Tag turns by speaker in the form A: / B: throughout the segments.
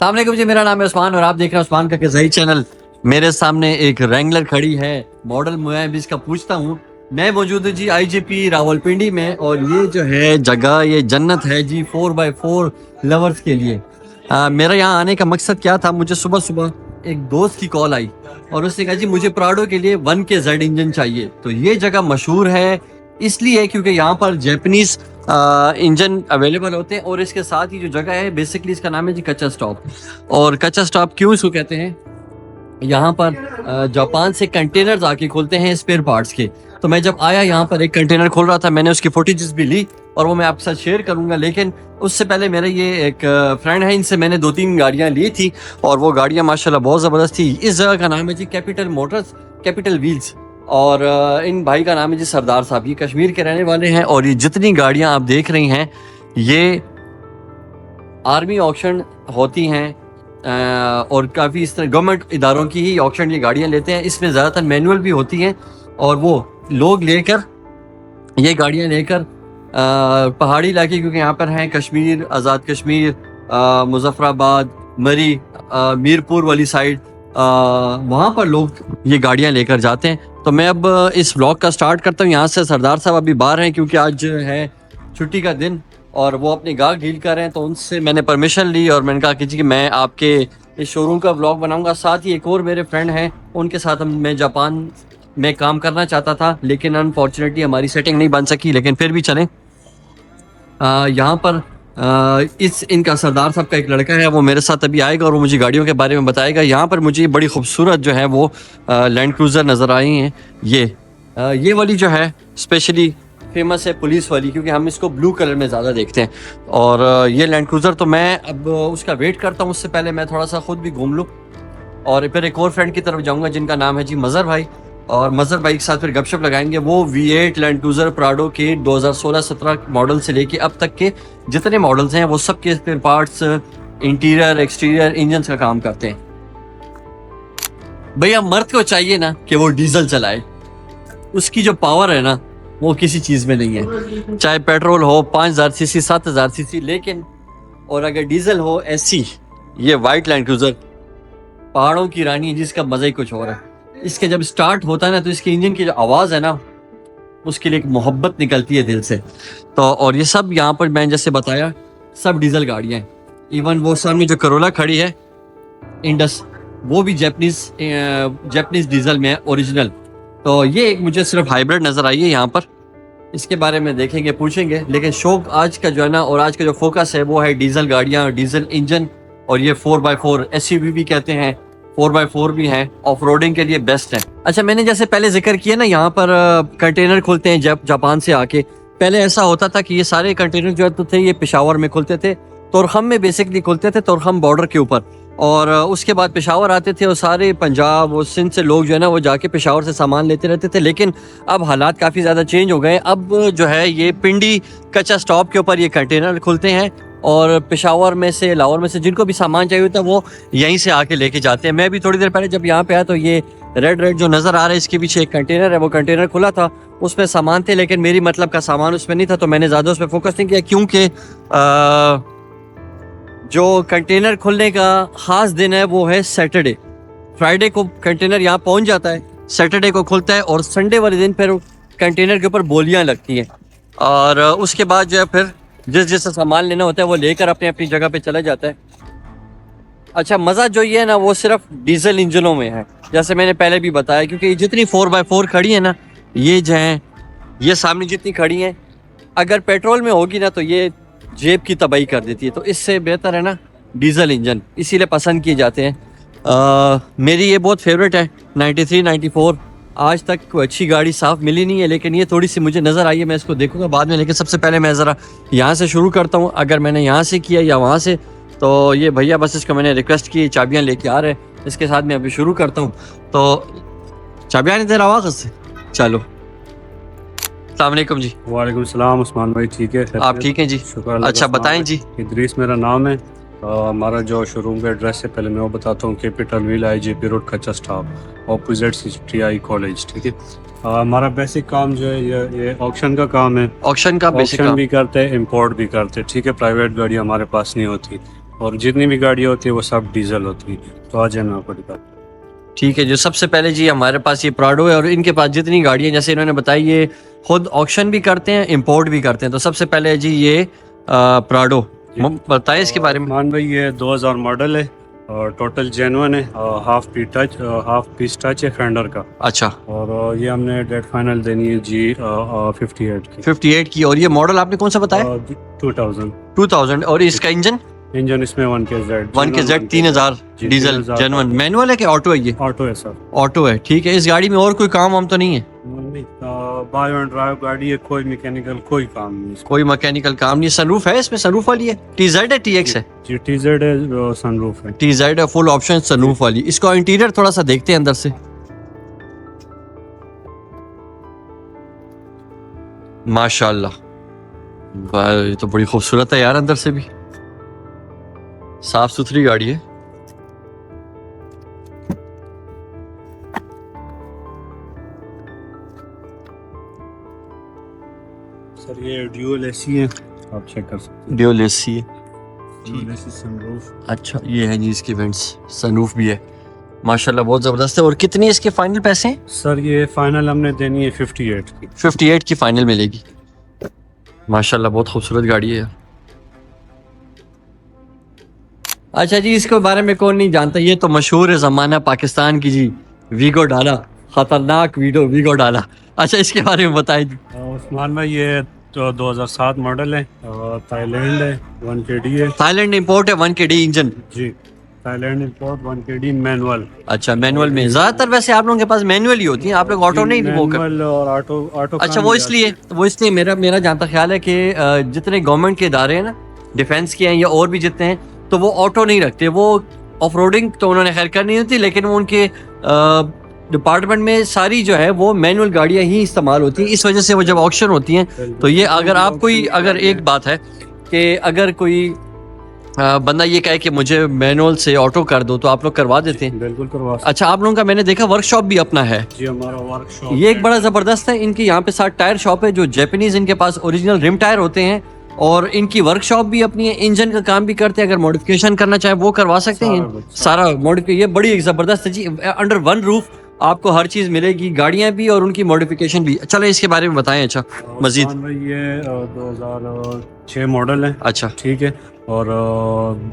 A: अस्सलाम वालेकुम जी, मेरा नाम है उस्मान और आप देख रहे हैं उस्मान का क़ज़ाई चैनल। मेरे सामने एक रैंगलर खड़ी है, मॉडल मैं भी इसका पूछता हूँ। मैं मौजूद हूँ जी IGP रावलपिंडी में और ये जो है जगह ये जन्नत है जी 4x4 लवर्स के लिए। मेरा यहाँ आने का मकसद क्या था, मुझे सुबह सुबह एक दोस्त की कॉल आई और उसने कहा जी मुझे प्राडो के लिए 1KZ इंजन चाहिए। तो ये जगह मशहूर है इसलिए क्योंकि यहाँ पर जैपनीज इंजन अवेलेबल होते हैं और इसके साथ ही जो जगह है बेसिकली इसका नाम है जी कच्चा स्टॉप। और कच्चा स्टॉप क्यों इसको कहते हैं, यहाँ पर जापान से कंटेनर्स आके खोलते हैं स्पेयर पार्ट्स के। तो मैं जब आया यहाँ पर एक कंटेनर खोल रहा था, मैंने उसकी फुटेजेस भी ली और वो मैं आपके साथ शेयर करूंगा। लेकिन उससे पहले मेरा ये एक फ्रेंड है, इनसे मैंने 2-3 गाड़ियाँ ली थी और वो गाड़ियाँ माशाल्लाह बहुत ज़बरदस्त थी। इस जगह का नाम है G capital Motors, capital wheels. और इन भाई का नाम है जी सरदार साहब, ये कश्मीर के रहने वाले हैं। और ये जितनी गाड़ियाँ आप देख रही हैं ये आर्मी ऑक्शन होती हैं और काफ़ी इस तरह गवर्नमेंट इदारों की ही ऑक्शन ये गाड़ियाँ लेते हैं। इसमें ज़्यादातर मैनुअल भी होती हैं और वो लोग लेकर ये गाड़ियाँ लेकर पहाड़ी इलाके, क्योंकि यहाँ पर हैं कश्मीर, आज़ाद कश्मीर, मुजफ्फराबाद, मरी, मीरपुर वाली साइड, वहाँ पर लोग ये गाड़ियाँ लेकर जाते हैं। तो मैं अब इस व्लॉग का स्टार्ट करता हूँ यहाँ से। सरदार साहब अभी बाहर हैं क्योंकि आज है छुट्टी का दिन और वो अपनी गाहक डील कर रहे हैं। तो उनसे मैंने परमिशन ली और मैंने कहा कि जी मैं आपके इस शोरूम का व्लॉग बनाऊंगा। साथ ही एक और मेरे फ्रेंड हैं, उनके साथ मैं जापान में काम करना चाहता था लेकिन अनफॉर्चुनेटली हमारी सेटिंग नहीं बन सकी। लेकिन फिर भी चलें, यहाँ पर इनका सरदार साहब का एक लड़का है, वो मेरे साथ अभी आएगा और वो मुझे गाड़ियों के बारे में बताएगा। यहाँ पर मुझे बड़ी खूबसूरत जो है वो लैंड क्रूज़र नज़र आई हैं। ये वाली जो है स्पेशली फेमस है पुलिस वाली, क्योंकि हम इसको ब्लू कलर में ज़्यादा देखते हैं। और ये लैंड क्रूज़र तो मैं अब उसका वेट करता हूँ, उससे पहले मैं थोड़ा सा ख़ुद भी घूम लूँ और फिर एक और फ्रेंड की तरफ जाऊँगा जिनका नाम है जी मज़हर भाई। और मज़हर भाई के साथ फिर गपशप लगाएंगे। वो V8 लैंड क्रूज़र प्राडो के 2016-17 मॉडल से लेके अब तक के जितने मॉडल्स हैं वो सब के spare parts, interior, exterior, engine का काम करते हैं। भैया मर्द को चाहिए ना कि वो डीजल चलाए, उसकी जो पावर है ना वो किसी चीज़ में नहीं है। चाहे पेट्रोल हो 5000 सीसी, 7000 सीसी, लेकिन और अगर डीजल हो SC, ये वाइट लैंड क्रूज़र पहाड़ों की रानी है जिसका मज़ा ही कुछ और है। इसके जब स्टार्ट होता है ना तो इसके इंजन की जो आवाज़ है ना उसके लिए एक मोहब्बत निकलती है दिल से। तो और ये सब यहाँ पर मैं जैसे बताया सब डीजल गाड़ियाँ हैं। इवन वो सामने जो करोला खड़ी है इंडस, वो भी जैपनीज डीजल में है, ओरिजिनल। तो ये एक मुझे सिर्फ हाइब्रिड नज़र आई है यहाँ पर, इसके बारे में देखेंगे, पूछेंगे। लेकिन शौक आज का जो है ना और आज का जो फोकस है वो है डीजल गाड़ियाँ, डीजल इंजन। और ये 4x4 SUV भी कहते हैं, 4x4 भी हैं, ऑफ रोडिंग के लिए बेस्ट है। अच्छा, मैंने जैसे पहले जिक्र किया ना यहाँ पर कंटेनर खुलते हैं जापान से आके। पहले ऐसा होता था कि ये सारे कंटेनर जो तो थे ये पेशावर में खुलते थे, तोरखम में बेसिकली खुलते थे, तोरखम बॉर्डर के ऊपर। और उसके बाद पेशावर आते थे और सारे पंजाब और सिंध से लोग जो है ना वो जाके पेशावर से सामान लेते रहते थे। लेकिन अब हालात काफ़ी ज़्यादा चेंज हो गए। अब जो है ये पिंडी कच्चा स्टॉप के ऊपर ये कंटेनर खुलते हैं और पेशावर में से, लाहौर में से जिनको भी सामान चाहिए होता है वो यहीं से आके लेके जाते हैं। मैं भी थोड़ी देर पहले जब यहाँ पे आया तो ये रेड जो नज़र आ रहा है इसके पीछे एक कंटेनर है, वो कंटेनर खुला था, उसमें सामान थे लेकिन मेरी मतलब का सामान उसमें नहीं था। तो मैंने ज़्यादा उस पर फोकस नहीं किया क्योंकि जो कंटेनर खुलने का ख़ास दिन है वो है सैटरडे। फ्राइडे को कंटेनर यहाँ पहुँच जाता है, सैटरडे को खुलता है और संडे वाले दिन फिर कंटेनर के ऊपर बोलियाँ लगती हैं। और उसके बाद जो है फिर जिस सामान लेना होता है वो लेकर अपनी अपनी जगह पे चला जाता है। अच्छा, मज़ा जो ये है ना वो सिर्फ डीजल इंजनों में है, जैसे मैंने पहले भी बताया। क्योंकि जितनी 4x4 खड़ी है ना, ये जो हैं ये सामने जितनी खड़ी हैं, अगर पेट्रोल में होगी ना तो ये जेब की तबाही कर देती है। तो इससे बेहतर है ना डीजल इंजन, इसीलिए पसंद किए जाते हैं। मेरी ये बहुत फेवरेट है 93, 94। आज तक कोई अच्छी गाड़ी साफ मिली नहीं है, लेकिन ये थोड़ी सी मुझे नज़र आई है, मैं इसको देखूंगा बाद में। लेकिन सबसे पहले मैं ज़रा यहाँ से शुरू करता हूँ। अगर मैंने यहाँ से किया या वहाँ से, तो ये भैया बस इसको मैंने रिक्वेस्ट की, चाबियाँ लेके आ रहे हैं, इसके साथ मैं अभी शुरू करता हूँ। तो चाबियाँ नहीं दे रहा वाक़ से, चलो। अस्सलाम वालेकुम जी।
B: वालेकुम सलाम उस्मान भाई, ठीक है?
A: आप ठीक हैं जी?
B: शुक्र।
A: अच्छा बताएं जी।
B: इदरीस मेरा नाम है। हमारा जो शोरूम का एड्रेस है पहले मैं वो बताता हूँ। कैपिटल व्हील IGP रोड कच्चा स्टॉप, ऑपोजिट CTI कॉलेज, ठीक है? हमारा बेसिक काम जो है ये ऑक्शन का काम है।
A: ऑक्शन का बेसिक
B: ऑक्शन
A: काम
B: भी करते हैं, इंपोर्ट भी करते हैं, ठीक है? प्राइवेट गाड़ी हमारे पास नहीं होती और जितनी भी गाड़ियाँ होती है वो सब डीजल होती है। तो आ जाना पड़ेगा।
A: ठीक है, जो सबसे पहले जी हमारे पास ये प्राडो है और इनके पास जितनी गाड़ियाँ जैसे इन्होंने बताई ये खुद ऑक्शन भी करते हैं, इंपोर्ट भी करते हैं। तो सबसे पहले जी ये प्राडो बताएं इसके बारे में।
B: मान भाई ये 2000 मॉडल है और टोटल जेन्युइन है। हाफ पीस टच है फेंडर का।
A: अच्छा,
B: और ये हमने डेट फाइनल देनी है जी 58 की।
A: 58 की। और ये मॉडल आपने कौन सा बताया?
B: 2000
A: 2000। और इसका इंजन
B: इंजन इसमें 1KZ
A: 1KZ 3000
B: जी,
A: डीजल
B: 3000
A: जेन्युइन। मैनुअल है कि ऑटो है ये?
B: ऑटो है सर।
A: ऑटो है, ठीक है। इस गाड़ी में और कोई काम वाम तो नहीं है?
B: बाय एंड ड्राइव गाड़ी है, कोई मैकेनिकल कोई काम नहीं इसका।
A: कोई मैकेनिकल काम नहीं। सनरूफ है इसमें? सनरूफ वाली है? TZ है TX है?
B: जी TZ है, सनरूफ है।
A: TZ है, फुल ऑप्शन सनरूफ वाली। इसका इंटीरियर थोड़ा सा देखते हैं अंदर से। माशाल्लाह, वाह, ये तो बड़ी खूबसूरत है यार। अंदर से भी साफ सुथरी गाड़ी है।
B: सर ये ड्यूल एसी है, आप चेक कर सकते हैं।
A: ड्यूल एसी है।
B: Dual AC sunroof.
A: अच्छा, ये है जी इसकी वेंट्स, सनरूफ भी है। माशाल्लाह, बहुत जबरदस्त है। और कितने इसके फाइनल पैसे हैं?
B: सर ये फाइनल हमने देनी है 58 की।
A: 58 की फाइनल मिलेगी। माशाल्लाह, बहुत खूबसूरत गाड़ी है यार। अच्छा जी, इसके बारे में कौन नहीं जानता, ये तो मशहूर है ज़माना पाकिस्तान की जी, वीगो डाला, खतरनाक वीगो डाला। अच्छा, इसके बारे में बताएं जी।
B: उस्मान भाई ये तो 2007 मॉडल है, थाईलैंड है, 1KD है।
A: थाईलैंड इंपोर्ट है, 1KD इंजन।
B: जी थाईलैंड इंपोर्ट, 1KD मैनुअल।
A: अच्छा, मैनुअल में ज़्यादातर वैसे आप लोगों के पास मैनुअल ही होती है, आप लोग ऑटो नहीं वो कर।
B: मैनुअल और ऑटो
A: अच्छा, वो इसलिए मेरा जानता ख्याल है कि जितने गवर्नमेंट के इदारे हैं ना, डिफेंस के हैं या और भी जितने हैं, तो वो ऑटो नहीं रखते। वो ऑफ रोडिंग तो उन्होंने खैर करनी होती, लेकिन वो उनके डिपार्टमेंट में सारी जो है वो मैनुअल गाड़ियां ही इस्तेमाल होती हैं। इस वजह से वो जब ऑक्शन होती हैं तो ये अगर एक बात है कि अगर कोई बंदा ये कहे कि मुझे मैनुअल से ऑटो कर दो, तो आप लोग करवा देते हैं?
B: बिल्कुल करवा सकते।
A: अच्छा, आप लोगों का मैंने देखा वर्कशॉप भी अपना है।
B: जी हमारा वर्कशॉप
A: ये एक बड़ा ज़बरदस्त है। इनकी यहाँ पे 7 टायर शॉप है, जो जैपनीज इनके पास ओरिजिनल रिम टायर होते हैं। और इनकी वर्कशॉप भी अपनी है, इंजन का काम भी करते हैं। अगर मॉडिफिकेशन करना चाहे वो करवा सकते हैं, सारा मॉडिफिकेशन। ये बड़ी एक ज़बरदस्त है जी, अंडर वन रूफ आपको हर चीज़ मिलेगी, गाड़ियाँ भी और उनकी मॉडिफिकेशन भी। चलो इसके बारे में बताएं। अच्छा, मजीद।
B: भाई ये 2006 मॉडल है।
A: अच्छा,
B: ठीक है। और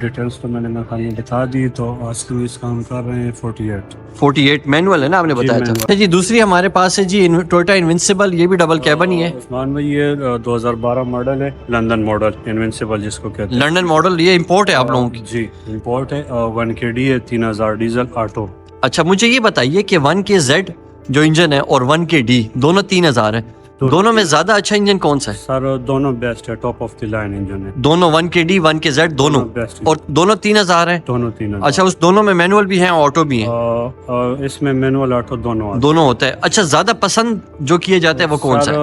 B: डिटेल्स तो मैंने खाली बता दी। तो आज तो इस काम कर रहे हैं
A: 48 मैनुअल है ना आपने बताया था। अच्छा जी, दूसरी हमारे पास है जी टोयोटा इनविंसिबल। ये भी डबल कैबन ही है।
B: उस्मान भाई ये 2012 मॉडल है, लंदन मॉडल इनविंसिबल जिसको कहते हैं।
A: लंदन मॉडल, ये इंपोर्ट है आप लोगों की?
B: जी इंपोर्ट है। 1KD है, 3000 डीजल ऑटो।
A: अच्छा, मुझे ये बताइए कि 1KZ जो इंजन है और 1KD दोनों 3000 है, दोनों में ज्यादा अच्छा इंजन कौन सा है?
B: सर दोनों बेस्ट है, top of the line engine है
A: दोनों 1KD 1KZ दोनों
B: बेस्ट।
A: और दोनों 3000 है?
B: दोनों 3000।
A: अच्छा, उस दोनों में मैनुअल भी है, ऑटो भी है?
B: इसमें मैनुअल ऑटो दोनों
A: होता है। अच्छा, ज्यादा पसंद जो किए जाते हैं वो कौन सा है?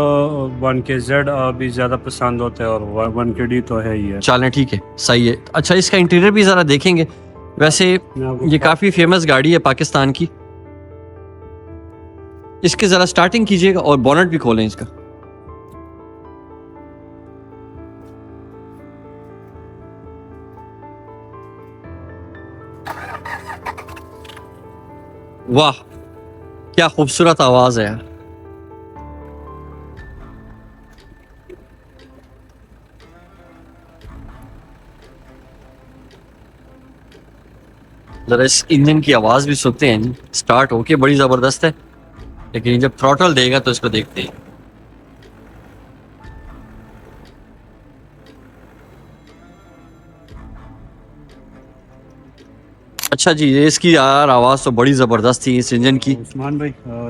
B: 1KZ भी ज्यादा पसंद होता है और 1KD तो है ही है।
A: चलें, ठीक है, सही है। अच्छा, इसका इंटीरियर भी जरा देखेंगे। वैसे ये काफी फेमस गाड़ी है पाकिस्तान की। इसके जरा स्टार्टिंग कीजिएगा और बोनट भी खोलें इसका। वाह, क्या खूबसूरत आवाज है यार। जरा इस इंजन की आवाज भी सुनते हैं। स्टार्ट होके बड़ी जबरदस्त है, लेकिन जब थ्रॉटल देगा तो इसको देखते हैं। अच्छा जी, ये इसकी यार आवाज तो बड़ी जबरदस्त थी इस इंजन की।
B: उस्मान भाई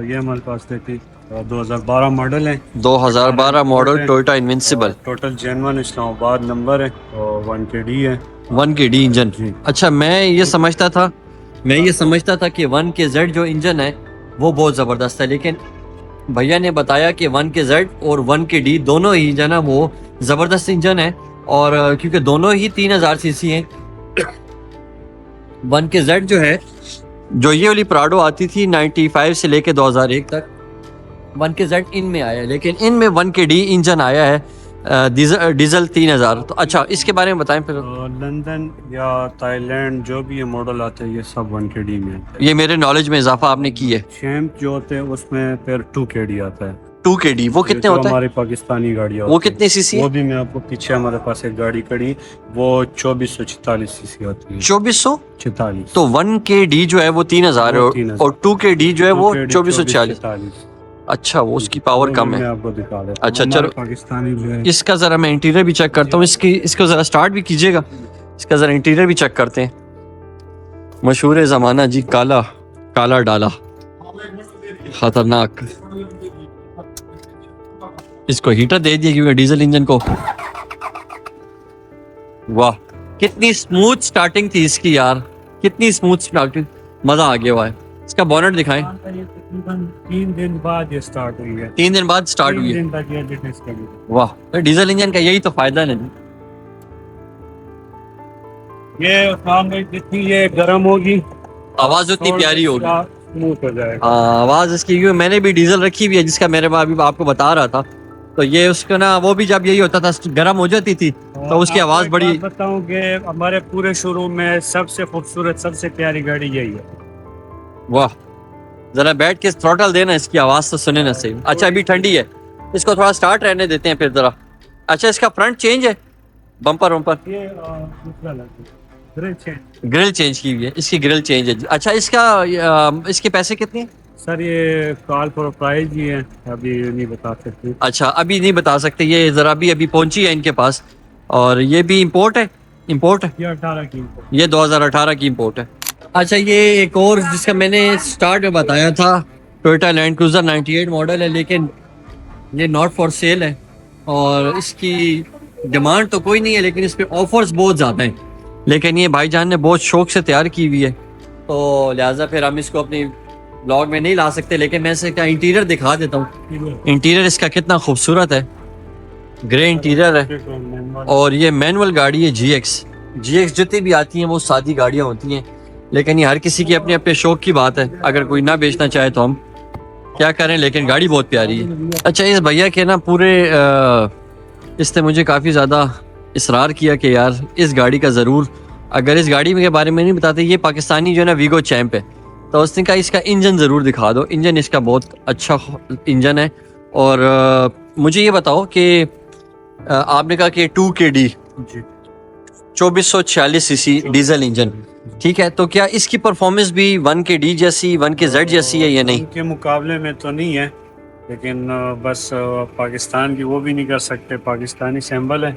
B: ये हमारे पास देखिए 2012 मॉडल है।
A: 2012 model Toyota invincible,
B: total genuine Islamabad number है और 1KD है।
A: 1KD engine. अच्छा, मैं ये समझता था कि 1KZ जो इंजन है वो बहुत ज़बरदस्त है, लेकिन भैया ने बताया कि 1KZ और 1KD दोनों ही जो है ना वो ज़बरदस्त इंजन है। और क्योंकि दोनों ही 3000 सीसी हैं। 1KZ जो है, जो ये वाली प्राडो आती थी 95 से लेके 2001 तक, 1KZ इनमें आया है, लेकिन इनमें 1KD इंजन आया है डीजल 3000। तो अच्छा इसके बारे में बताएं फिर।
B: लंदन या थाईलैंड जो भी ये मॉडल आते हैं ये सब 1KD में है।
A: ये मेरे नॉलेज में इजाफा आपने की है।
B: चैम्प जो होते हैं उसमें फिर 2KD आता है।
A: 2KD वो कितने
B: जो
A: होता है?
B: हमारी पाकिस्तानी गाड़ियाँ
A: वो
B: होती हैं,
A: कितने सीसी
B: वो
A: है?
B: भी मैं आपको पीछे हमारे पास एक गाड़ी खड़ी वो 2446 सीसी होती है।
A: 2446।
B: 46
A: तो 1KD जो है वो 3000 है
B: वो 3000
A: और 2KD जो है वो
B: 2KD
A: 2446।
B: 2446
A: अच्छा वो उसकी पावर
B: वो
A: कम
B: भी
A: है।
B: मैं आपको दिखा देता हूँ।
A: अच्छा
B: हमारे
A: चलो
B: पाकिस्तानी जो है
A: इसका ज़रा मैं इंटीरियर भी चेक करता हूँ। इसको ज़रा स्टार्ट भी कीजिएगा। इसका ज़रा इंटीरियर भी चेक करते हैं। मशहूर ज़माना जी, काला काला डाला, खतरनाक। इसको हीटर दे दिया क्योंकि डीजल इंजन को। वाह कितनी स्मूथ स्टार्टिंग थी इसकी यार, कितनी स्मूथ स्टार्टिंग, मजा आ गया हुआ है। इसका बॉनेट दिखाएं।
B: 3 दिन बाद ये स्टार्ट हुई है।
A: 3 दिन बाद स्टार्ट हुई है।
B: 3 दिन तक ये डिटेक्ट करेगी।
A: वाह तो डीजल इंजन का यही तो फायदा है ना।
B: ये उस्मान भाई जितनी ये गर्म होगी
A: आवाज उतनी प्यारी होगी।
B: स्मूथ हो जाएगा।
A: आवाज इसकी, क्योंकि मैंने भी डीजल रखी हुई है जिसका मेरे अभी आपको बता रहा था। तो ये उसका ना वो भी जब यही होता था गर्म हो जाती थी तो उसकी
B: आपको
A: आवाज
B: एक
A: बड़ी।
B: बात बताऊं कि हमारे पूरे शोरूम में सबसे खूबसूरत सबसे प्यारी गाड़ी यही है।
A: वाह जरा बैठ के थ्रॉटल देना, इसकी आवाज तो सुने ना सही। अच्छा अभी ठंडी है, इसको थोड़ा स्टार्ट रहने देते हैं फिर जरा। अच्छा इसका फ्रंट चेंज है, बम्पर वम्पर
B: ये दूसरा
A: ग्रिल चेंज की हुई है, इसकी ग्रिल चेंज है। अच्छा इसका इसके पैसे कितने हैं?
B: सर ये कॉल फॉर प्राइस ही है, अभी नहीं बता सकते।
A: अच्छा अभी नहीं बता सकते, ये जरा अभी पहुंची है इनके पास। और ये भी इंपोर्ट है, इंपोर्ट है
B: ये 18 की
A: ये 2018 की इंपोर्ट है। अच्छा ये एक और जिसका मैंने स्टार्ट में बताया था, टोयोटा लैंड क्रूजर 98 मॉडल है, लेकिन ये नॉट फॉर सेल है और इसकी डिमांड तो कोई नहीं है, लेकिन इस पे ऑफर्स बहुत ज़्यादा हैं। लेकिन ये भाईजान ने बहुत शौक से तैयार की हुई है, तो लिहाजा फिर हम इसको अपनी ब्लॉग में नहीं ला सकते। लेकिन मैं इसका इंटीरियर दिखा देता हूँ। इंटीरियर इसका कितना खूबसूरत है, ग्रे इंटीरियर है। और ये मैनुअल गाड़ी है GX जितनी भी आती हैं वो सादी गाड़ियाँ होती हैं, लेकिन ये हर किसी की अपने अपने शौक की बात है। अगर कोई ना बेचना चाहे तो हम क्या करें, लेकिन गाड़ी बहुत प्यारी है। अच्छा इस भैया के ना पूरे इसने मुझे काफ़ी ज़्यादा इसरार किया कि यार इस गाड़ी का ज़रूर, अगर इस गाड़ी के बारे में नहीं बताते, ये पाकिस्तानी जो है ना वीगो चैम्प है, तो उसने कहा इसका इंजन ज़रूर दिखा दो। इंजन इसका बहुत अच्छा इंजन है। और मुझे ये बताओ कि आपने कहा कि 2KD 2446 सीसी डीजल इंजन, ठीक है, तो क्या इसकी परफॉर्मेंस भी 1KD जैसी 1KZ जैसी है या नहीं?
B: के मुकाबले में तो नहीं है, लेकिन बस पाकिस्तान की वो भी नहीं कर सकते, पाकिस्तानी सैम्बल है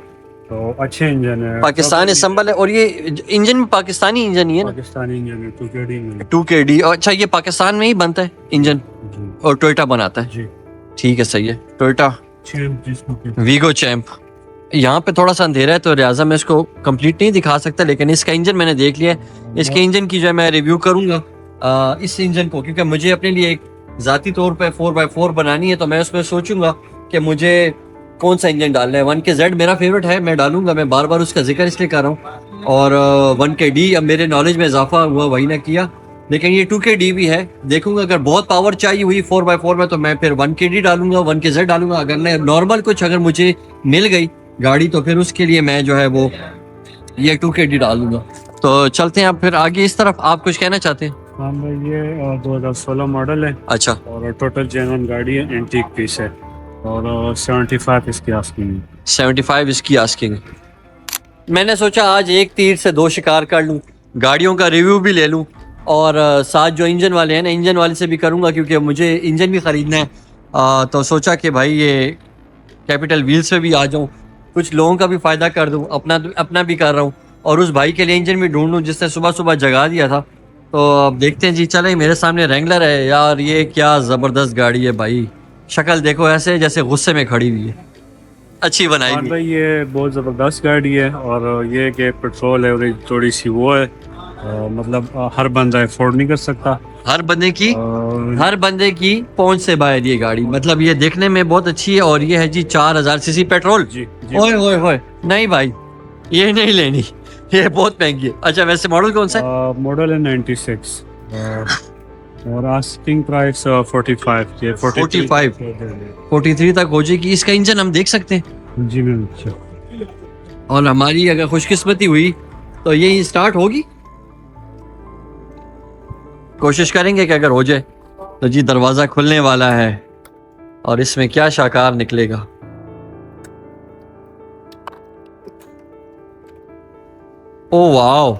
B: तो अच्छे इंजन है।
A: पाकिस्तानी संभल है और ये इंजन में पाकिस्तानी इंजन ही है ना,
B: पाकिस्तानी इंजन है 2KD में।
A: 2KD। अच्छा ये पाकिस्तान में ही बनता है इंजन
B: जी
A: और टोयोटा बनाता है?
B: जी
A: ठीक है सही है, टोयोटा
B: चैम्प जिसको कहते
A: वीगो चैम्प। यहाँ पे थोड़ा सा अंधेरा है तो लिहाजा मैं इसको कंप्लीट नहीं दिखा सकता, लेकिन इसका इंजन मैंने देख लिया है। इसके इंजन की जो है मैं रिव्यू करूंगा इस इंजन को, क्योंकि मुझे अपने लिए एक ज़ाती तौर पे 4x4 बनानी है, तो मैं उसमें सोचूंगा कि मुझे कौन सा इंजन डालना है। 1KZ मेरा फेवरेट है, मैं डालूंगा, मैं बार बार उसका जिक्र इसलिए कर रहा हूँ। और 1KD अब मेरे नॉलेज में इजाफा हुआ, वही ना किया। लेकिन ये 2KD भी है, देखूंगा अगर बहुत पावर चाहिए हुई 4x4 में तो मैं फिर 1KD डालूंगा, 1KZ डालूंगा। अगर मैं नॉर्मल कुछ अगर मुझे मिल गई गाड़ी तो फिर उसके लिए मैं जो है वो ये 2KD डालूंगा। तो चलते हैं अब फिर आगे इस तरफ। आप कुछ कहना चाहते हैं?
B: हाँ भाई ये 2016 मॉडल है
A: अच्छा
B: और टोटल जेन्युइन गाड़ी है, एंटीक पीस है और 75 इसकी आस्किंग है।
A: 75 इसकी आस्किंग है। मैंने सोचा आज एक तीर से दो शिकार कर लूं, गाड़ियों का रिव्यू भी ले लूं और साथ जो इंजन वाले हैं ना, इंजन वाले से भी करूंगा क्योंकि मुझे इंजन भी ख़रीदना है। तो सोचा कि भाई ये कैपिटल व्हील्स पे भी आ जाऊं, कुछ लोगों का भी फ़ायदा कर दूं, अपना भी कर रहा हूं और उस भाई के लिए इंजन भी ढूंढूं जिसने सुबह सुबह जगा दिया था। तो अब देखते हैं जी। चले मेरे सामने रेंगलर है यार, ये क्या ज़बरदस्त गाड़ी है भाई, शक्ल देखो ऐसे जैसे गुस्से में खड़ी हुई है, अच्छी बनाई
B: और
A: हुई।
B: भाई ये बहुत ज़बरदस्त गाड़ी है और ये कि पेट्रोल एवरेज थोड़ी सी वो है, मतलब हर बंदा अफोर्ड नहीं कर सकता।
A: हर बंदे की पहुंच से बाहर ये गाड़ी, मतलब ये देखने में बहुत अच्छी है। और ये है जी 4000 सीसी पेट्रोल।
B: जी जी
A: ओए ओए ओए नहीं भाई ये नहीं लेनी, ये बहुत महंगी है। अच्छा वैसे मॉडल कौन सा है?
B: मॉडल है 96 और आस्किंग प्राइस 45 ये
A: 43 तक हो जाएगी। इसका इंजन हम देख सकते हैं?
B: जी मैम। अच्छा,
A: और हमारी अगर खुशकिस्मती हुई तो यही स्टार्ट होगी। कोशिश करेंगे कि अगर हो जाए तो जी दरवाज़ा खुलने वाला है और इसमें क्या शाकार निकलेगा। ओ वाओ,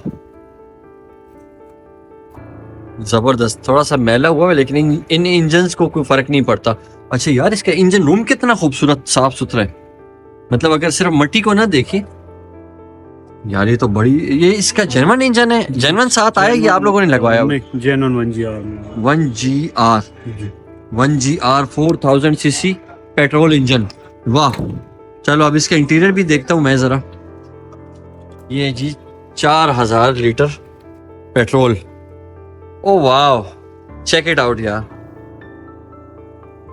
A: जबरदस्त। थोड़ा सा मैला हुआ है लेकिन इन इंजन्स को कोई फर्क नहीं पड़ता। अच्छा यार, इसका इंजन रूम कितना खूबसूरत साफ सुथरा है। मतलब अगर सिर्फ मट्टी को ना देखें यार, ये तो बड़ी, ये इसका जेन्युइन इंजन है। जेन्युइन साथ आया कि आप लोगों ने लगवाया?
B: जेन्युइन 1GR में।
A: 1GR,
B: जी।
A: 1GR 4000 CC petrol engine. वाह। चलो अब इसका इंटीरियर भी देखता हूँ मैं जरा। ये जी 4000 लीटर पेट्रोल। ओ वाह, चेक इट आउट यार,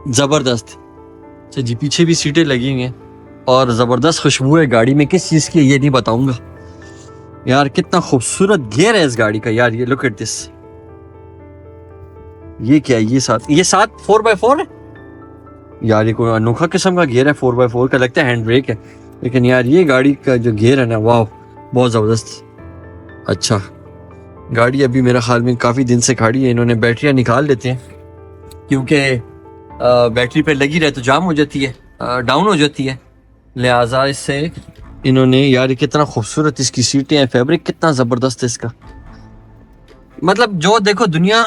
A: जबरदस्त। अच्छा जी, पीछे भी सीटें लगी हुई हैं और जबरदस्त खुशबू है गाड़ी में। किस चीज़ की ये नहीं बताऊंगा यार। कितना खूबसूरत गियर है इस गाड़ी का यार। ये लुक एट दिस। ये क्या है? ये साथ 4x4 है यार। ये कोई अनोखा किस्म का गियर है 4x4 का, लगता है हैंड ब्रेक है। लेकिन यार ये गाड़ी का जो गियर है ना, वाह, बहुत ज़बरदस्त। अच्छा, गाड़ी अभी मेरा ख्याल में काफ़ी दिन से खड़ी है। इन्होंने बैटरियाँ निकाल लेते हैं क्योंकि बैटरी पे लगी रहे तो जाम हो जाती है, डाउन हो जाती है। लिहाजा इससे इन्होंने, यार ये कितना खूबसूरत इसकी सीटें हैं, फैब्रिक कितना ज़बरदस्त है इसका। मतलब जो देखो, दुनिया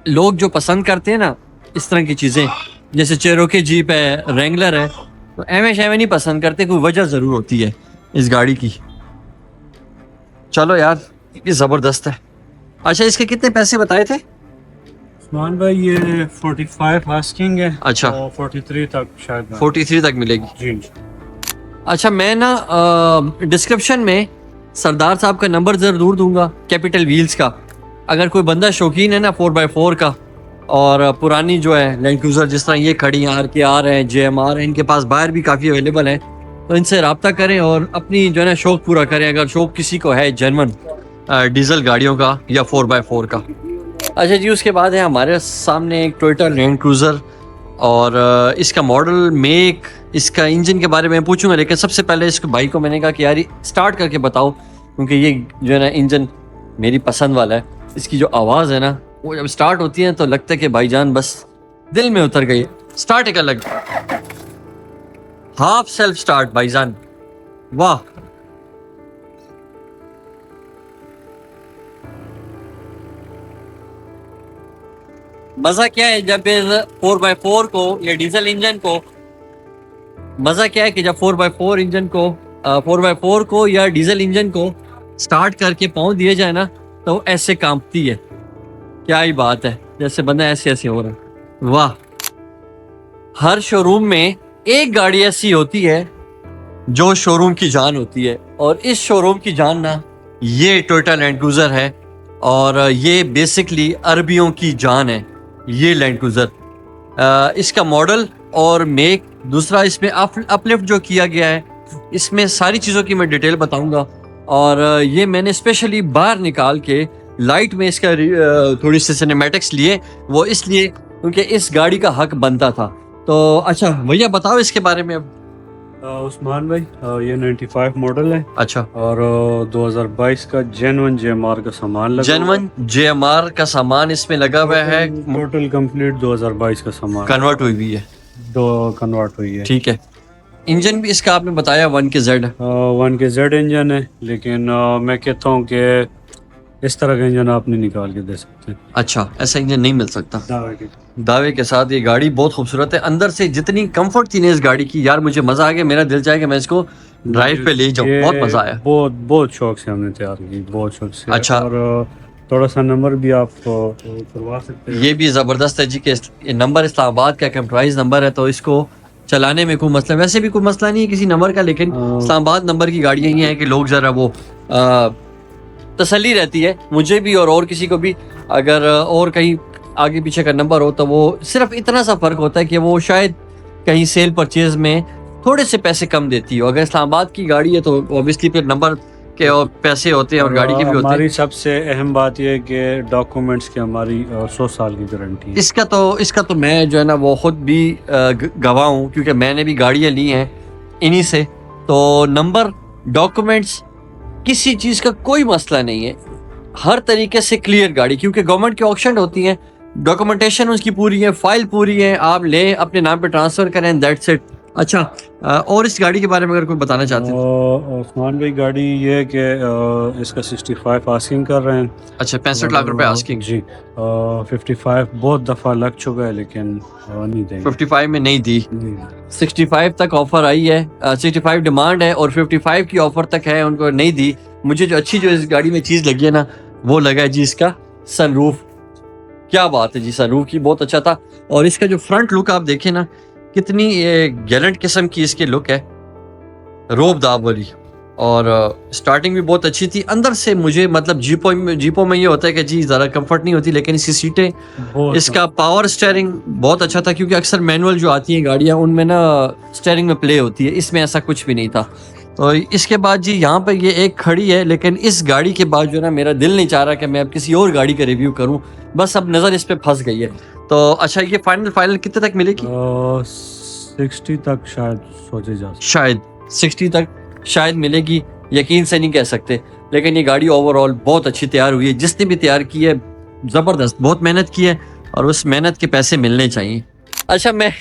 A: लोग जो पसंद करते हैं ना इस तरह की चीज़ें, जैसे चेरोकी जीप है, रेंगलर है, तो एवं शेवें नहीं पसंद करते। कोई वजह ज़रूर होती है इस गाड़ी की। चलो यार, ये ज़बरदस्त है। अच्छा, इसके कितने पैसे बताए थे?
B: उस्मान भाई ये 45 आस्किंग है।
A: अच्छा,
B: और 43 तक शायद।
A: 43 तक मिलेगी।
B: जी।
A: अच्छा, मैं ना डिस्क्रिप्शन में सरदार साहब का नंबर ज़रूर दूंगा, कैपिटल व्हील्स का। अगर कोई बंदा शौकीन है ना 4x4 का, और पुरानी जो है लैंड क्रूज़र जिस तरह ये खड़ी हैं, RKR है, JMR है, इनके पास बाहर भी काफ़ी अवेलेबल है, तो इनसे रब्ता करें और अपनी जो है ना शौक़ पूरा करें, अगर शौक़ किसी को है जेन्युइन डीजल गाड़ियों का या 4x4 का। अच्छा जी, उसके बाद है हमारे सामने एक टोयोटा लैंड क्रूज़र, और इसका मॉडल, मेक, इसका इंजन के बारे में पूछूंगा, लेकिन सबसे पहले इसको भाई को मैंने कहा कि यार स्टार्ट करके बताओ, क्योंकि ये जो है ना इंजन मेरी पसंद वाला है। इसकी जो आवाज़ है ना, वो जब स्टार्ट होती है तो लगता है कि भाईजान बस दिल में उतर गई। स्टार्ट एक अलग, हाफ सेल्फ स्टार्ट भाईजान, वाह। मज़ा क्या है जब 4x4 को या डीजल इंजन को, मज़ा क्या है कि जब 4x4 इंजन को 4x4 को या डीजल इंजन को स्टार्ट करके पाँव दिए जाए ना, तो ऐसे कांपती है। क्या ही बात है, जैसे बंदा ऐसे ऐसे हो रहा है, वाह। हर शोरूम में एक गाड़ी ऐसी होती है जो शोरूम की जान होती है, और इस शोरूम की जान ना ये टोयोटा लैंड क्रूज़र है, और ये बेसिकली अरबियों की जान है ये लैंड क्रूज़र। इसका मॉडल और मेक, दूसरा इसमें अपलिफ्ट जो किया गया है, इसमें सारी चीज़ों की मैं डिटेल बताऊंगा। और ये मैंने स्पेशली बाहर निकाल के लाइट में इसका थोड़ी सी सिनेमैटिक्स लिए, वो इसलिए क्योंकि इस गाड़ी का हक बनता था। तो अच्छा भैया बताओ इसके बारे में अब।
B: उस्मान भाई ये 95 मॉडल है।
A: अच्छा,
B: और 2022 का जेन्युइन JMR का सामान लगा,
A: जेन्युइन JMR का सामान इसमें लगा हुआ है,
B: टोटल कंप्लीट 2022 का सामान
A: कन्वर्ट हुई हुई है,
B: कन्वर्ट हुई है।
A: ठीक है। इंजन भी इसका आपने बताया 1KZ
B: 1KZ इंजन है, लेकिन मैं कहता हूँ कि इस तरह का इंजन आप नहीं निकाल के दे सकते।
A: अच्छा, ऐसा इंजन नहीं मिल सकता।
B: दावे के
A: दावे के साथ ये गाड़ी बहुत खूबसूरत है। अंदर से जितनी कंफर्ट थी ना इस गाड़ी की, यार मुझे मजा आ गया। मेरा दिल चाहे कि मैं इसको ड्राइव पे ले जाऊं, बहुत मजा आया।
B: बहुत शौक से हमने तैयार की, बहुत शौक से।
A: अच्छा,
B: और थोड़ा सा नंबर भी आप करवा सकते हैं।
A: ये भी जबरदस्त है जी कि ये नंबर इस्लामाबाद का कंप्यूटराइज नंबर है, तो इसको चलाने में कोई मसला, वैसे भी कोई मसला नहीं है किसी नंबर का, लेकिन इस्लामाबाद नंबर की गाड़ियाँ ही हैं कि लोग जरा वो तसल्ली रहती है मुझे भी और किसी को भी। अगर और कहीं आगे पीछे का नंबर हो तो वो सिर्फ इतना सा फ़र्क होता है कि वो शायद कहीं सेल परचेज में थोड़े से पैसे कम देती हो। अगर इस्लामाबाद की गाड़ी है तो ऑब्वियसली फिर नंबर के और पैसे होते हैं और गाड़ी के भी होते हैं।
B: हमारी सबसे अहम बात यह है कि डॉक्यूमेंट्स की हमारी 100 साल की गारंटी है।
A: इसका तो मैं जो है ना वो खुद भी गवाह हूँ, क्योंकि मैंने भी गाड़ियाँ ली हैं इन्हीं से। तो नंबर, डॉक्यूमेंट्स, किसी चीज़ का कोई मसला नहीं है, हर तरीके से क्लियर गाड़ी, क्योंकि गवर्नमेंट की ऑक्शन होती है, डॉक्यूमेंटेशन उसकी पूरी है, फाइल पूरी है, आप लें अपने नाम पे ट्रांसफ़र करें, दैट्स इट। अच्छा, और इस गाड़ी के बारे में अगर कोई बताना चाहते हैं?
B: उस्मान भाई, गाड़ी ये है कि इसका 65 आस्किंग कर रहे हैं।
A: अच्छा, 65 लाख रुपए आस्किंग।
B: जी। 55 बहुत दफ़ा लग चुका है, लेकिन नहीं देंगे।
A: 55 में नहीं दी,
B: नहीं।
A: 65 तक ऑफर आई है, 65 डिमांड है और 55 की ऑफर तक है, उनको नहीं दी। मुझे जो इस गाड़ी में चीज़ लगी है ना, वो लगा है जी इसका सनरूफ। क्या बात है जी, सनरूफ की बहुत अच्छा था। और इसका जो फ्रंट लुक आप देखें ना, कितनी गैलेंट किस्म की इसकी लुक है, रोब दाब वाली। और स्टार्टिंग भी बहुत अच्छी थी। अंदर से मुझे मतलब जीपों में ये होता है कि जी ज़रा कंफर्ट नहीं होती, लेकिन इसकी सीटें, इसका पावर स्टेयरिंग बहुत अच्छा था, क्योंकि अक्सर मैनुअल जो आती हैं गाड़ियाँ उनमें ना स्टेयरिंग में प्ले होती है, इसमें ऐसा कुछ भी नहीं था। तो इसके बाद जी यहाँ पर ये एक खड़ी है, लेकिन इस गाड़ी के बाद जो ना मेरा दिल नहीं चाह रहा कि मैं अब किसी और गाड़ी का रिव्यू करूँ, बस अब नज़र इस पर फंस गई है। तो अच्छा, ये फाइनल कितने तक मिलेगी?
B: 60 तक शायद सोचे जा सकते।
A: शायद 60 तक शायद मिलेगी, यकीन से नहीं कह सकते, लेकिन ये गाड़ी ओवरऑल बहुत अच्छी तैयार हुई है। जिसने भी तैयार की है ज़बरदस्त, बहुत मेहनत की है और उस मेहनत के पैसे मिलने चाहिए। अच्छा, मैं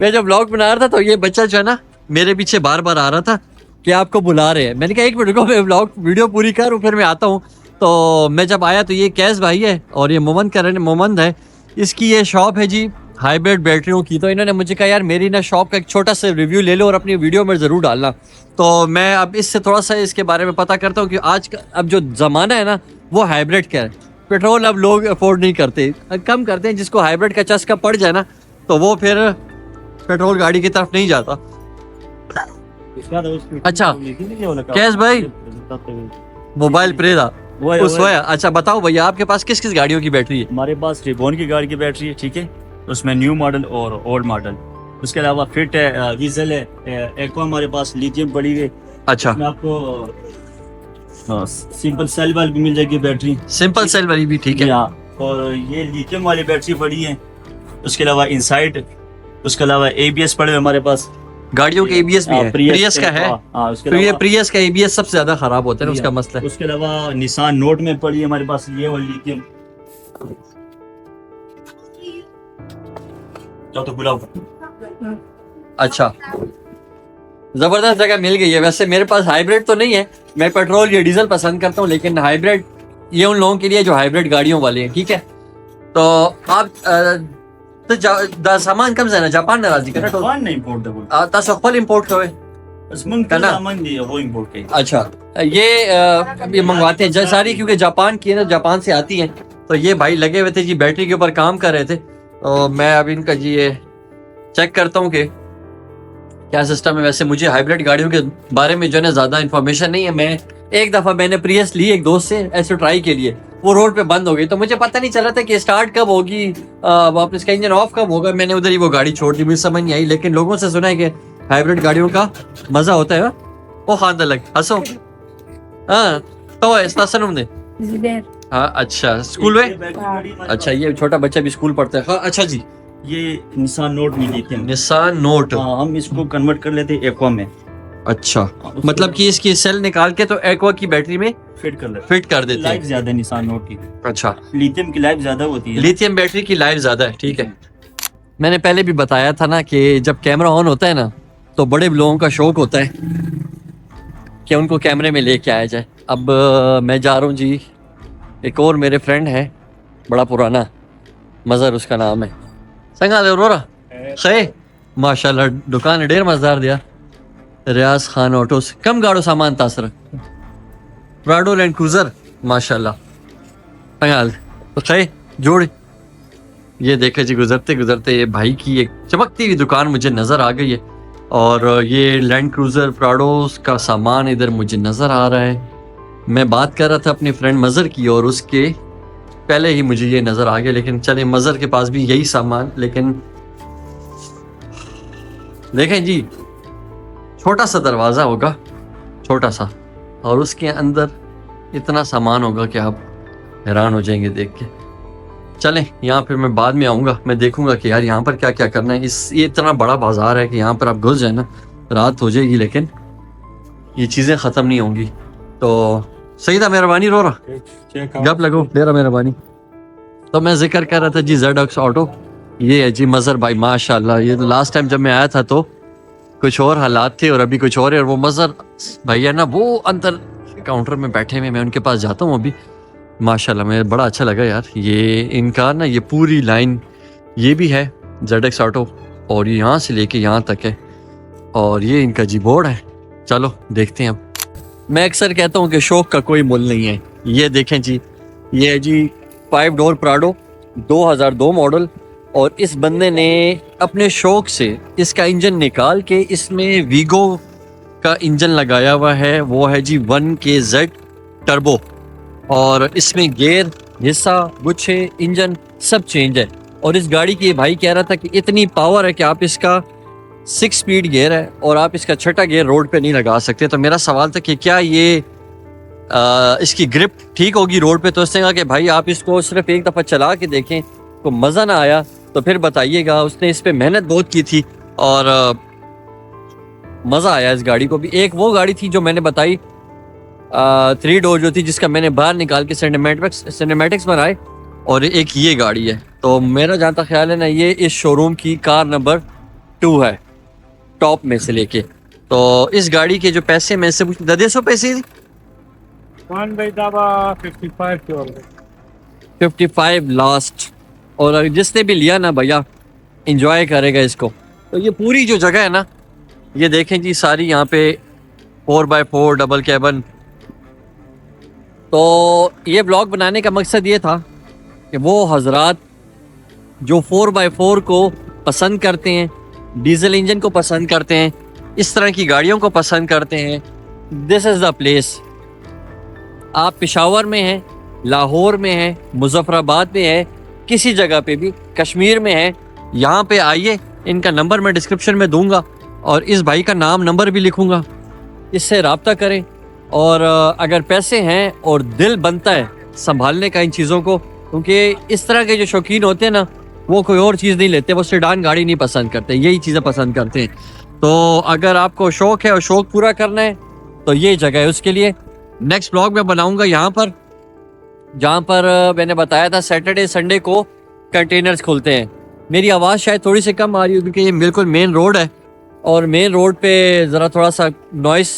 A: जब व्लॉग बना रहा था तो ये बच्चा जो है ना मेरे पीछे बार बार आ रहा था कि आपको बुला रहे हैं। मैंने कहा 1 मिनट रुको, मैं व्लॉग वीडियो पूरी करूँ फिर मैं आता हूँ। तो मैं जब आया तो ये कैस भाई है और ये मोमंद है, इसकी ये शॉप है जी हाइब्रिड बैटरियों की। तो इन्होंने मुझे कहा यार मेरी ना शॉप का एक छोटा सा रिव्यू ले लो और अपनी वीडियो में ज़रूर डालना। तो मैं अब इससे थोड़ा सा इसके बारे में पता करता हूँ कि आज का अब जो ज़माना है ना वो हाइब्रिड का है। पेट्रोल अब लोग अफोर्ड नहीं करते, कम करते हैं। जिसको हाइब्रिड का चस्का पड़ जाए ना तो वो फिर पेट्रोल गाड़ी की तरफ नहीं जाता। अच्छा कैस भाई, मोबाइल प्रेदा उस होया। अच्छा बताओ भैया, आपके पास किस किस गाड़ियों की बैटरी है?
C: हमारे पास रिबॉन की गाड़ी की बैटरी है, ठीक है, उसमें न्यू मॉडल और ओल्ड मॉडल। उसके अलावा फिट है, डीजल है, एक्वा हमारे पास लिथियम पड़ी है।
A: अच्छा,
C: इसमें आपको सिंपल सेल वाली भी मिल जाएगी बैटरी,
A: सिंपल सेल वाली भी ठीक है।
C: और ये लिथियम वाली बैटरी पड़ी है। उसके अलावा इनसाइड, उसके अलावा एबीएस पड़े हुए हमारे पास।
A: गाड़ियों के एबीएस भी है, प्रियस का है।
C: उसके
A: तो ये
C: अलावा
A: प्रियस का एबीएस सबसे ज्यादा खराब होता है ना, उसका मसला है।
C: उसके अलावा निसान नोट में पड़ी है हमारे पास ये वाली लिथियम। तो बुलाओ।
A: अच्छा, जबरदस्त जगह मिल गई है। वैसे मेरे पास हाइब्रिड तो नहीं है, मैं पेट्रोल या डीजल पसंद करता हूँ, लेकिन हाइब्रिड ये उन लोगों के लिए जो हाइब्रिड गाड़ियों वाले हैं, ठीक है। तो आप तो सामान कम से ना जापान ना राजी करना
C: जापान नहीं इंपोर्ट दबो
A: तसफल इंपोर्ट होए
C: असमन का सामान दिया वो इंपोर्ट के।
A: अच्छा, ये मंगवाते हैं सारी, क्योंकि जापान की है ना, जापान से आती है। तो ये भाई लगे हुए थे जी, बैटरी के ऊपर काम कर रहे थे। तो मैं अब इनका जी ये चेक करता हूँ कि क्या सिस्टम है। वैसे मुझे हाइब्रिड गाड़ियों के बारे में जो है ना ज़्यादा इन्फॉर्मेशन नहीं है। मैं एक दफ़ा मैंने प्रियस ली एक दोस्त से ऐसे ट्राई के लिए, वो रोड पे बंद हो गई, तो मुझे पता नहीं चल रहा था कि स्टार्ट कब होगी, वापस इसका इंजन ऑफ कब होगा। मैंने उधर ही वो गाड़ी छोड़ दी, मुझे समझ नहीं आई। लेकिन लोगों से सुना है कि हाइब्रिड गाड़ियों का मज़ा होता है। वो खान लग हंसो। हाँ तो इतना सुनो दे। हाँ अच्छा, स्कूल में। अच्छा, ये छोटा बच्चा भी स्कूल पढ़ता है। हाँ अच्छा जी,
C: ये निसान नोट में लिथियम,
A: निसान नोट।
C: हम इसको कन्वर्ट कर लेते हैं एक्वा में।
A: अच्छा, मतलब कि इसकी सेल निकाल के तो एक्वा की बैटरी में
C: फिट कर लेते,
A: फिट कर देते
C: लाइफ
A: हैं।
C: ज्यादा है निसान नोट की।
A: अच्छा,
C: लिथियम की लाइफ ज्यादा होती है,
A: लिथियम बैटरी की लाइफ ज्यादा है, ठीक है। मैंने पहले भी बताया था ना कि जब कैमरा ऑन होता है ना तो बड़े लोगों का शौक होता है कि उनको कैमरे में लेके आया जाए। अब मैं जा रहा हूँ जी, एक और मेरे फ्रेंड है बड़ा पुराना, मज़र उसका नाम है, संगा रोरा खे माशाल्लाह, दुकान ढेर मज़ेदार दिया। रियाज खान ऑटोस, कम गाड़ो सामान तासर, प्राडो लैंड क्रूजर माशाल्लाह। संगाल तो खे जोड़। ये देखे जी, गुजरते गुजरते ये भाई की एक चमकती हुई दुकान मुझे नज़र आ गई है, और ये लैंड क्रूज़र प्राडोस का सामान इधर मुझे नज़र आ रहा है। मैं बात कर रहा था अपने फ्रेंड मज़र की, और उसके पहले ही मुझे ये नज़र आ गया। लेकिन चले, मज़र के पास भी यही सामान, लेकिन देखें जी, छोटा सा दरवाज़ा होगा, छोटा सा, और उसके अंदर इतना सामान होगा कि आप हैरान हो जाएंगे देख के। चलें, यहाँ फिर मैं बाद में आऊँगा, मैं देखूँगा कि यार यहाँ पर क्या क्या करना है। ये इतना बड़ा बाज़ार है कि यहाँ पर आप घुस जाए ना रात हो जाएगी लेकिन ये चीज़ें ख़त्म नहीं होंगी। तो सही था, मेहरबानी रो रहा
B: चेक
A: गप लगो मेरा मेहरबानी। तो मैं जिक्र कर रहा था जी ZX ऑटो, ये है जी मज़हर भाई माशाल्लाह। ये लास्ट टाइम जब मैं आया था तो कुछ और हालात थे और अभी कुछ और है। और वो मज़हर भैया ना वो अंदर काउंटर में बैठे हुए, मैं उनके पास जाता हूँ अभी। माशाल्लाह मुझे बड़ा अच्छा लगा यार। ये इनका ना ये पूरी लाइन ये भी है ZX ऑटो और ये यहाँ से लेके यहाँ तक है और ये इनका जी बोर्ड है। चलो देखते हैं अब। मैं अक्सर कहता हूँ कि शौक का कोई मुल नहीं है। ये देखें जी, ये है जी 5 डोर प्राडो 2002 मॉडल और इस बंदे ने अपने शौक से इसका इंजन निकाल के इसमें वीगो का इंजन लगाया हुआ है। वो है जी 1KZ टर्बो और इसमें गियर, हिस्सा, गुच्छे, इंजन सब चेंज है। और इस गाड़ी की भाई कह रहा था कि इतनी पावर है कि आप इसका 6 स्पीड गियर है और आप इसका छठा गियर रोड पे नहीं लगा सकते। तो मेरा सवाल था कि क्या ये इसकी ग्रिप ठीक होगी रोड पे? तो उसने कहा कि भाई आप इसको सिर्फ एक दफ़ा चला के देखें, तो मज़ा ना आया तो फिर बताइएगा। उसने इस पे मेहनत बहुत की थी और मज़ा आया इस गाड़ी को भी। एक वो गाड़ी थी जो मैंने बताई 3 डोर जो थी, जिसका मैंने बाहर निकाल के सिनेमैटिक्स बनाए, और एक ये गाड़ी है। तो मेरा जहाँ तक ख्याल है ना, ये इस शोरूम की कार नंबर 2 है टॉप में से लेके। तो इस गाड़ी के जो पैसे मैं इससे पूछ 150 पैसे 55 लास्ट। और अगर जिसने भी लिया ना भैया इंजॉय करेगा इसको। तो ये पूरी जो जगह है ना, ये देखें जी सारी यहाँ पे 4x4 डबल कैबन। तो ये ब्लॉग बनाने का मकसद ये था कि वो हजरात जो 4x4 को पसंद करते हैं, डीजल इंजन को पसंद करते हैं, इस तरह की गाड़ियों को पसंद करते हैं, दिस इज़ द प्लेस। आप पेशावर में हैं, लाहौर में हैं, मुजफ्फराबाद में है, किसी जगह पे भी, कश्मीर में है, यहाँ पे आइए। इनका नंबर मैं डिस्क्रिप्शन में दूंगा और इस भाई का नाम नंबर भी लिखूंगा, इससे रब्ता करें। और अगर पैसे हैं और दिल बनता है संभालने का इन चीज़ों को, क्योंकि इस तरह के जो शौकीन होते हैं ना, वो कोई और चीज़ नहीं लेते, वो सेडान गाड़ी नहीं पसंद करते, यही चीज़ें पसंद करते हैं। तो अगर आपको शौक है और शौक पूरा करना है तो ये जगह है उसके लिए। नेक्स्ट ब्लॉग में बनाऊंगा यहाँ पर, जहाँ पर मैंने बताया था सैटरडे संडे को कंटेनर्स खुलते हैं। मेरी आवाज़ शायद थोड़ी सी कम आ रही है क्योंकि ये बिल्कुल मेन रोड है और मेन रोड पे ज़रा थोड़ा सा नॉइस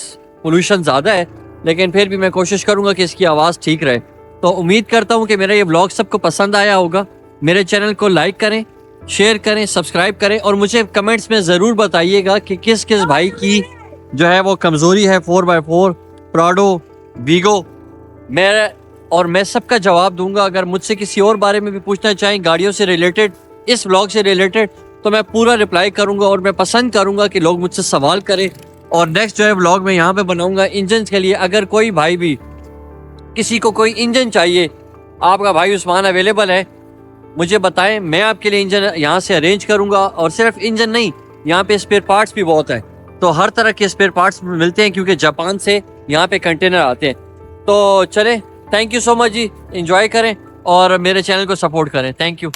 A: पोल्यूशन ज़्यादा है, लेकिन फिर भी मैं कोशिश करूँगा कि इसकी आवाज़ ठीक रहे। तो उम्मीद करता हूँ कि मेरा ये ब्लॉग सबको पसंद आया होगा। मेरे चैनल को लाइक करें, शेयर करें, सब्सक्राइब करें और मुझे कमेंट्स में ज़रूर बताइएगा कि किस किस भाई की जो है वो कमज़ोरी है 4x4, प्राडो, वीगो। मैं सबका जवाब दूंगा। अगर मुझसे किसी और बारे में भी पूछना चाहें गाड़ियों से रिलेटेड, इस ब्लॉग से रिलेटेड, तो मैं पूरा रिप्लाई करूंगा और मैं पसंद करूंगा कि लोग मुझसे सवाल करें। और नेक्स्ट जो है ब्लॉग में यहाँ पे बनाऊंगा इंजन के लिए। अगर कोई भाई भी किसी को कोई इंजन चाहिए, आपका भाई उस्मान अवेलेबल है, मुझे बताएं, मैं आपके लिए इंजन यहाँ से अरेंज करूंगा। और सिर्फ इंजन नहीं, यहाँ पे स्पेयर पार्ट्स भी बहुत है, तो हर तरह के स्पेयर पार्ट्स मिलते हैं क्योंकि जापान से यहाँ पे कंटेनर आते हैं। तो चले, थैंक यू सो मच जी, एंजॉय करें और मेरे चैनल को सपोर्ट करें। Thank you.